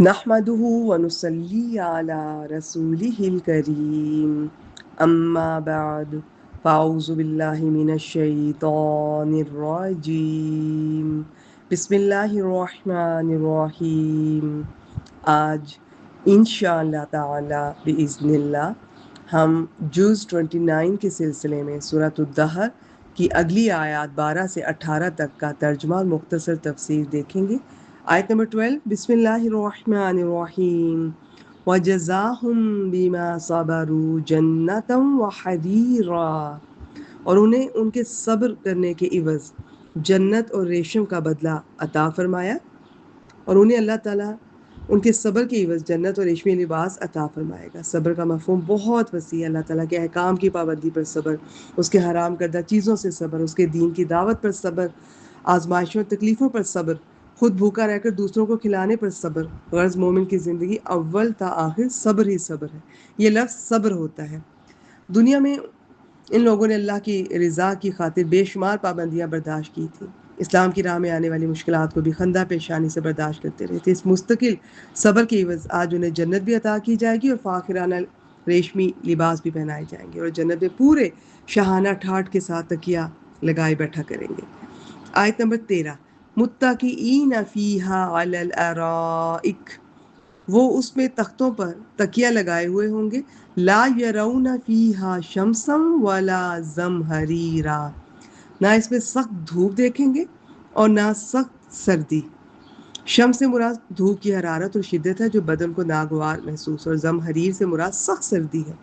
نحمده ونصلي على رسوله الكريم أما بعد فأعوذ بالله من الشيطان الرجيم بسم اللہ الرحمن الرحیم۔ آج انشاءاللہ تعالی بإذن اللہ ہم جز 29 کے سلسلے میں سورۃ الدہر کی اگلی آیات 12 سے 18 تک کا ترجمہ اور مختصر تفسیر دیکھیں گے۔ آیت نمبر 12، بسم اللہ الرحمن الرحیم وَجَزَاهُمْ بِمَا صَبَرُوا جَنَّةً وَحَرِيرًا، اور انہیں ان کے صبر کرنے کے عوض جنت اور ریشم کا بدلہ عطا فرمایا، اور انہیں اللہ تعالیٰ ان کے صبر کے عوض جنت اور ریشمی لباس عطا فرمائے گا۔ صبر کا مفہوم بہت وسیع ہے، اللہ تعالیٰ کے احکام کی پابندی پر صبر، اس کے حرام کردہ چیزوں سے صبر، اس کے دین کی دعوت پر صبر، آزمائشوں اور تکلیفوں پر صبر، خود بھوکا رہ کر دوسروں کو کھلانے پر صبر۔ غرض مومن کی زندگی اول تا آخر صبر ہی صبر ہے۔ یہ لفظ صبر ہوتا ہے۔ دنیا میں ان لوگوں نے اللہ کی رضا کی خاطر بے شمار پابندیاں برداشت کی تھیں، اسلام کی راہ میں آنے والی مشکلات کو بھی خندہ پیشانی سے برداشت کرتے رہے تھے۔ اس مستقل صبر کے عوض آج انہیں جنت بھی عطا کی جائے گی اور فاخرانہ ریشمی لباس بھی پہنائے جائیں گے، اور جنت میں پورے شاہانہ ٹھاٹھ کے ساتھ تکیہ لگائے بیٹھا کریں گے۔ آیت نمبر 13، متکئین فیہا علی الارائک، وہ اس میں تختوں پر تکیہ لگائے ہوئے ہوں گے، لا یرون فیہا شمسا ولا زمہریرا، نہ اس میں سخت دھوپ دیکھیں گے اور نہ سخت سردی۔ شمس سے مراد دھوپ کی حرارت اور شدت ہے جو بدن کو ناگوار محسوس، اور زمہریر سے مراد سخت سردی ہے،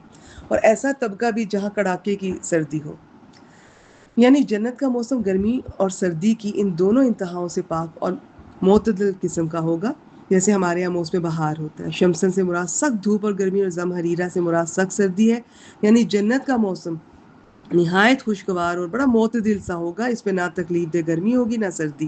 اور ایسا طبقہ بھی جہاں کڑاکے کی سردی ہو۔ یعنی جنت کا موسم گرمی اور سردی کی ان دونوں انتہاؤں سے پاک اور معتدل قسم کا ہوگا، جیسے ہمارے یہاں موسم بہار ہوتا ہے۔ شمسن سے مراد سخت دھوپ اور گرمی، اور زمہریرہ سے مراد سخت سردی ہے۔ یعنی جنت کا موسم نہایت خوشگوار اور بڑا معتدل سا ہوگا، اس میں نہ تکلیف دہ گرمی ہوگی نہ سردی۔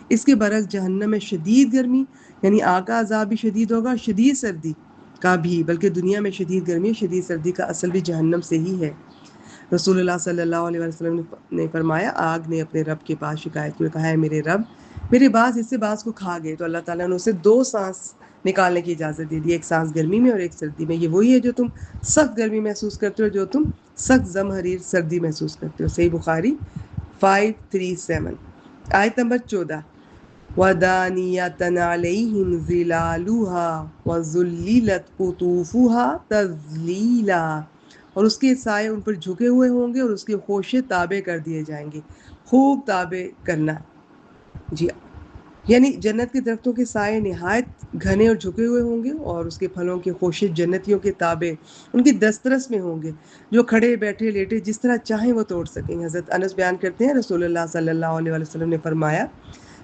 اس کے برعکس جہنم میں شدید گرمی، یعنی آگ کا عذاب بھی شدید ہوگا، اور شدید سردی کا بھی، بلکہ دنیا میں شدید گرمی اور شدید سردی کا اصل بھی جہنم سے ہی ہے۔ رسول اللہ صلی اللہ علیہ وسلم نے فرمایا، آگ نے اپنے رب کے پاس شکایت کی، کہا ہے میرے رب، میرے باز اس سے باز کو کھا گئے، تو اللہ تعالیٰ نے اسے 2 سانس نکالنے کی اجازت دے دی، ایک سانس گرمی میں اور ایک سردی میں۔ یہ وہی ہے جو تم سخت گرمی محسوس کرتے ہو، جو تم سخت زمہریر سردی محسوس کرتے ہو۔ صحیح بخاری 537۔ آیت نمبر 14، وَدَانِيَةً عَلَيْهِمْ ظِلَالُهَا وَذُلِّلَتْ قُطُوفُهَا تَذْلِيلًا، اور اس کے سائے ان پر جھکے ہوئے ہوں گے اور اس کے خوشے تابع کر دیے جائیں گے۔ خوب تابع کرنا، جی، یعنی جنت کے درختوں کے سائے نہایت گھنے اور جھکے ہوئے ہوں گے، اور اس کے پھلوں کے خوشے جنتیوں کے تابع ان کی دسترس میں ہوں گے، جو کھڑے بیٹھے لیٹے جس طرح چاہیں وہ توڑ سکیں۔ حضرت انس بیان کرتے ہیں، رسول اللہ صلی اللہ علیہ وسلم نے فرمایا،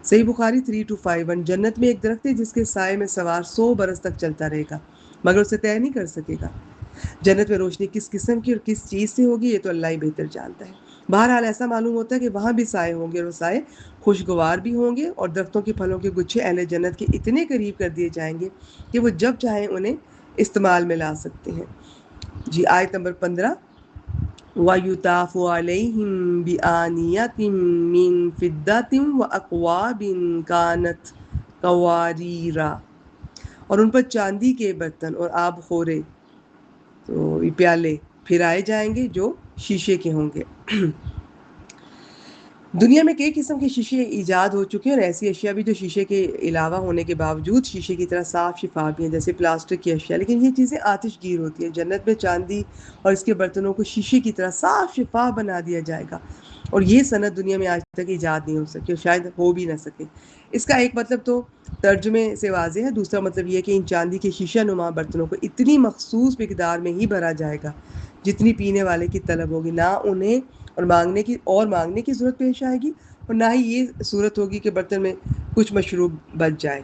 صحیح بخاری 3251، جنت میں ایک درخت ہے جس کے سائے میں سوار 100 برس تک چلتا رہے گا مگر اسے طے نہیں کر سکے گا۔ جنت میں روشنی کس قسم کی اور کس چیز سے ہوگی یہ تو اللہ ہی بہتر جانتا ہے۔ بہرحال ایسا معلوم ہوتا ہے کہ وہاں بھی سائے ہوں گے، اور وہ سائے خوشگوار بھی ہوں گے، اور درختوں کے پھلوں کے گچھے اہل جنت کے اتنے قریب کر دیے جائیں گے کہ وہ جب چاہیں انہیں استعمال میں لا سکتے ہیں۔ جی، آیت نمبر 15، وَيُطَافُ عَلَيْهِمْ بِآنِيَةٍ مِّن فِضَّةٍ وَأَكْوَابٍ كَانَتْ قَوَارِيرَا، اور ان پر چاندی کے برتن اور آب خورے، تو پیالے پھرائے جائیں گے جو شیشے کے ہوں گے۔ دنیا میں کئی قسم کے شیشے ایجاد ہو چکے ہیں، اور ایسی اشیاء بھی جو شیشے کے علاوہ ہونے کے باوجود شیشے کی طرح صاف شفاف بھی ہیں، جیسے پلاسٹک کی اشیاء، لیکن یہ چیزیں آتش گیر ہوتی ہیں۔ جنت میں چاندی اور اس کے برتنوں کو شیشے کی طرح صاف شفاف بنا دیا جائے گا، اور یہ صنعت دنیا میں آج تک ایجاد نہیں ہو سکی اور شاید ہو بھی نہ سکے۔ اس کا ایک مطلب تو ترجمے سے واضح ہے، دوسرا مطلب یہ کہ ان چاندی کے شیشہ نما برتنوں کو اتنی مخصوص مقدار میں ہی بھرا جائے گا جتنی پینے والے کی طلب ہوگی، نہ انہیں مانگنے کی ضرورت پیش آئے گی، اور نہ ہی یہ صورت ہوگی کہ برتن میں کچھ مشروب بچ جائے۔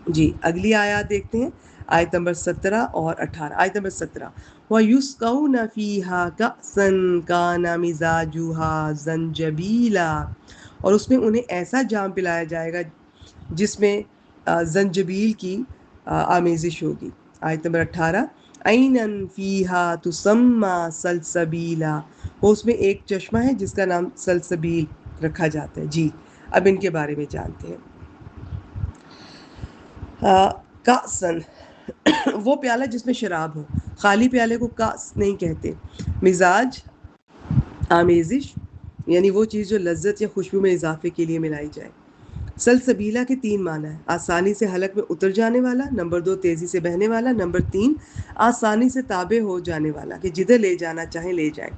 جی، اگلی آیات دیکھتے ہیں، آیت نمبر 17 اور 18۔ آیت نمبر 17، وَيُسْقَوْنَ فِيهَا كَأْسًا كَانَ مِزَاجُهَا زَنْجَبِيلًا، اور اس میں انہیں ایسا جام پلایا جائے گا جس میں زنجبیل کی آمیزش ہوگی۔ آیت نمبر 18، عَيْنًا فِيهَا تُسَمَّى سَلْسَبِيلًا، وہ اس میں ایک چشمہ ہے جس کا نام سلسبیل رکھا جاتا ہے۔ جی، اب ان کے بارے میں جانتے ہیں۔ کاسن وہ پیالہ جس میں شراب ہو، خالی پیالے کو کاس نہیں کہتے. مزاج آمیزش یعنی وہ چیز جو لذت یا خوشبو میں اضافے کے لیے ملائی جائے. سلسبیلا کے 3 معنی ہیں: آسانی سے حلق میں اتر جانے والا، نمبر 2 تیزی سے بہنے والا، نمبر 3 آسانی سے تابع ہو جانے والا کہ جدھر لے جانا چاہیں لے جائیں.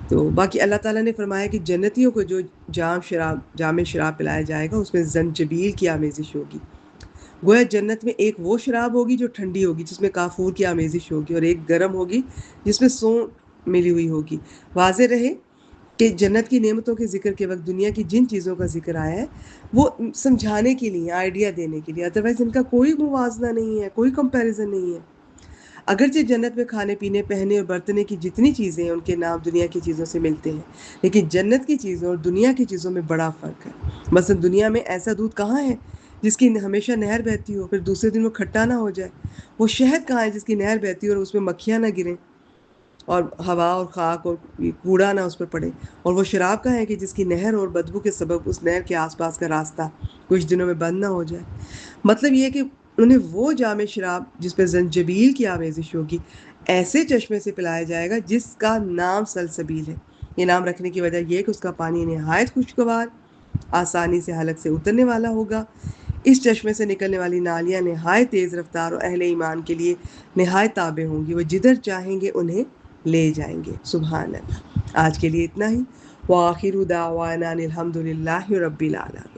تو باقی اللہ تعالیٰ نے فرمایا کہ جنتیوں کو جو جام شراب پلایا جائے گا اس میں زنجبیل کی آمیزش ہوگی. گویا جنت میں ایک وہ شراب ہوگی جو ٹھنڈی ہوگی جس میں کافور کی آمیزش ہوگی، اور ایک گرم ہوگی جس میں سونڈ ملی ہوئی ہوگی. واضح رہے کہ جنت کی نعمتوں کے ذکر کے وقت دنیا کی جن چیزوں کا ذکر آیا ہے وہ سمجھانے کے لیے، آئیڈیا دینے کے لیے، ادروائز ان کا کوئی موازنہ نہیں ہے، کوئی کمپیریزن نہیں ہے. اگرچہ جنت میں کھانے پینے، پہننے اور برتنے کی جتنی چیزیں ہیں ان کے نام دنیا کی چیزوں سے ملتے ہیں، لیکن جنت کی چیزوں اور دنیا کی چیزوں میں بڑا فرق ہے. مثلا دنیا میں ایسا دودھ کہاں ہے جس کی ہمیشہ نہر بہتی ہو پھر دوسرے دن وہ کھٹا نہ ہو جائے؟ وہ شہد کہاں ہے جس کی نہر بہتی ہو اور اس میں مکھیاں نہ گریں اور ہوا اور خاک اور کوڑا نہ اس پر پڑے؟ اور وہ شراب کہاں ہے کہ جس کی نہر اور بدبو کے سبب اس نہر کے آس پاس کا راستہ کچھ دنوں میں بند نہ ہو جائے؟ مطلب یہ کہ انہیں وہ جام شراب جس پہ زنجبیل کی آمیزش ہوگی ایسے چشمے سے پلایا جائے گا جس کا نام سلسبیل ہے. یہ نام رکھنے کی وجہ یہ ہے کہ اس کا پانی نہایت خوشگوار، آسانی سے حلق سے اترنے والا ہوگا. اس چشمے سے نکلنے والی نالیاں نہایت تیز رفتار اور اہل ایمان کے لیے نہایت تابع ہوں گی، وہ جدھر چاہیں گے انہیں لے جائیں گے. سبحان اللہ. آج کے لیے اتنا ہی. وآخر دعوانا الحمد للہ رب العالمین.